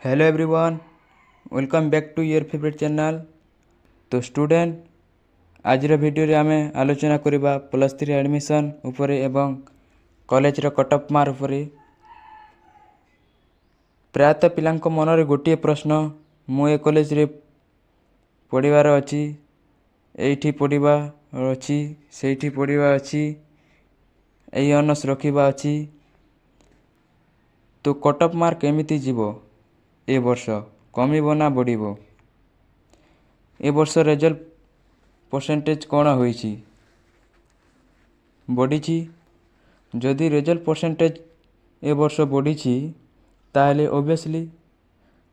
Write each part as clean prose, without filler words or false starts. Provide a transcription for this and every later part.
Hello everyone, welcome back to your favourite channel. तो student, आज video आम आलोचना करवा +3 एडमिशन उपरे एवं कॉलेज रो कटअप मार्क उपरे। प्रायतः पिलांको मन रे गोटे प्रश्न, मु ए कॉलेज रे पढ़िबार अछि, एठी पढ़िबा अछि, सेठी पढ़िबा अछि, एई ऑनर्स रखिबा अछि, तो कटअप मार्क केमिति जीवो ए वर्ष कमिबो ना बढ़िबो? ए वर्ष रिजल्ट परसेंटेज कौन होईची? बढ़ीची। जदि रिजल्ट परसेंटेज ए वर्ष बढ़ीची ताहले ऑब्वियसली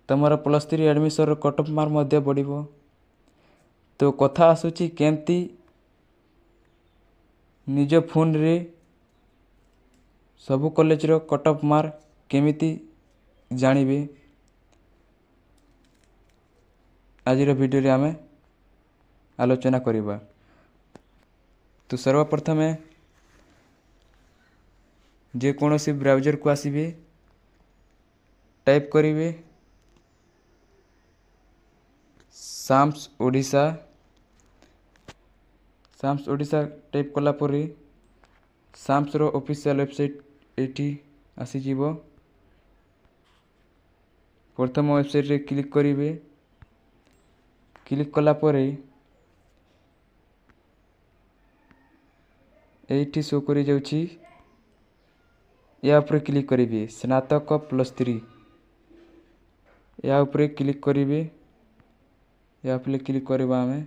तमर +3 एडमिशन रो कटअप मार्क मध्ये बढ़िबो। तो कथा आसुची केमती निज फोन रे सबु कॉलेज रो कटअप मार्क केमिति जानिबे, आज भिडियो रे आमे आलोचना करिबा। तो सर्वप्रथमे जे कोनोसी ब्राउजर को आसीबे, टाइप करिवे SAMS Odisha. SAMS Odisha type कला परे साम्स रो ऑफिशियल वेबसाइट एठी आसी जीवो। प्रथम वेबसाइट रे क्लिक करिवे। क्लिक कला परे एठी शो करि जाउची, या ऊपर क्लिक करिवे स्नातक +3, या ऊपर क्लिक करिवे। या ऊपर क्लिक करबा हमें,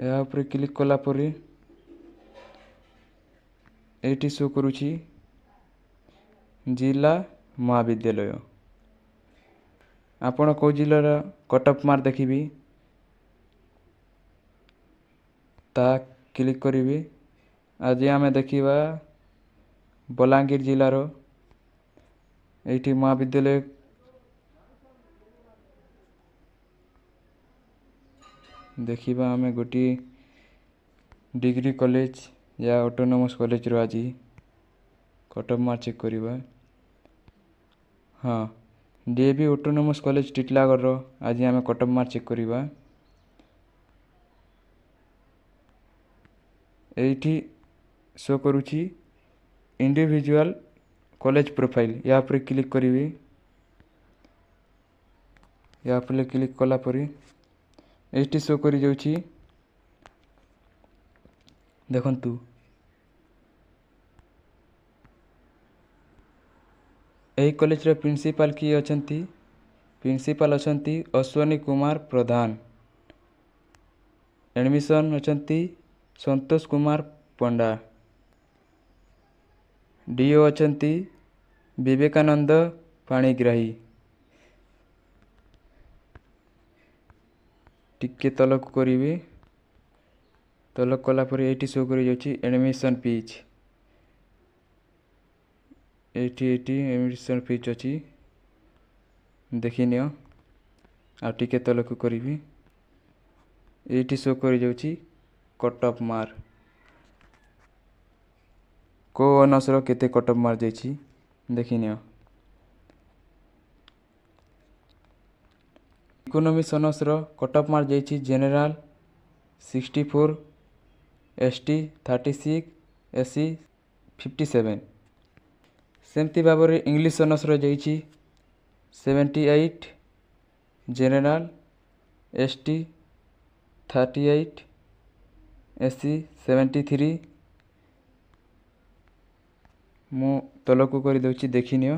या ऊपर क्लिक कला परे एठी शो करूची जिला महाविद्यालय। आपण को जिलार कटअप मार्क देखिबी ता क्लिक करिवे। आज आमे देखिबा बलांगीर जिलार एठी महाविद्यालय देखिबा। आमे गोटी डिग्री कॉलेज या ऑटोनोमस कॉलेज रो आज कटअप मार्क चेक करिबा। हाँ, डीएवी ऑटोनोमस कॉलेज टिटलागढ़ रो आज आमे कटअप मार्क चेक करिबा। एठी शो करूची इंडिविजुअल कॉलेज प्रोफाइल, या पर क्लिक करिवे। या पर क्लिक कला परे एठी शो करि जाउची, देखंतु एही कॉलेज रो प्रिंसिपल की अछंती? प्रिंसिपल अछंती अश्वनी कुमार प्रधान। एडमिशन अछंती संतोष कुमार पंडा। डीओ अछंती विवेकानंद पाणिग्राही। टिके तलक करिवे। तलक कला परे एठी शो करि जाउची एडमिशन फीस। एठी एडमिशन फीस अछि, देखि नियो। आ टिके तलक करिवे एठी शो करि जाउची कटअप मार्क। को ऑनर्स रो केते कटअप मार्क जाइची देखि नियो। इकोनॉमिक्स ऑनर्स रो कटअप मार्क जाइची जनरल 64, एसटी 36, एससी 57। सेमती भाबरे इंग्लिश ऑनर्स रो जाइची 78, जनरल एसटी 38, एससी 73। मु तलकू कर दउची, देखि नियो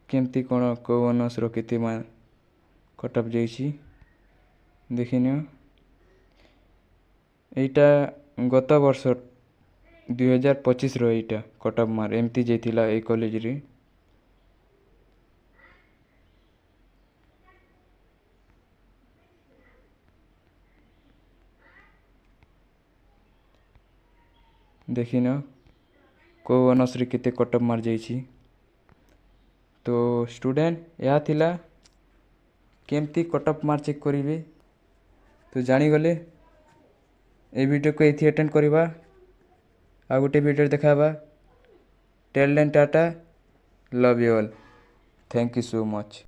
केमती कोन को ऑनर्स रो केते मान कटअप जाइची देखि नियो। एटा गत वर्ष 2025 रो एटा कटअप मार्क एमती जेतिला ए कॉलेज रे। देखि न को ऑनर्स रे केते कटअप मार जाइची। तो स्टूडेंट या थिला केमती कटअप मार चेक करिवे। तो जानी गले ए वीडियो को एथि अटेंड करबा, आ गोटे वीडियो देखाबा। Till then tata, love you all, thank you so much.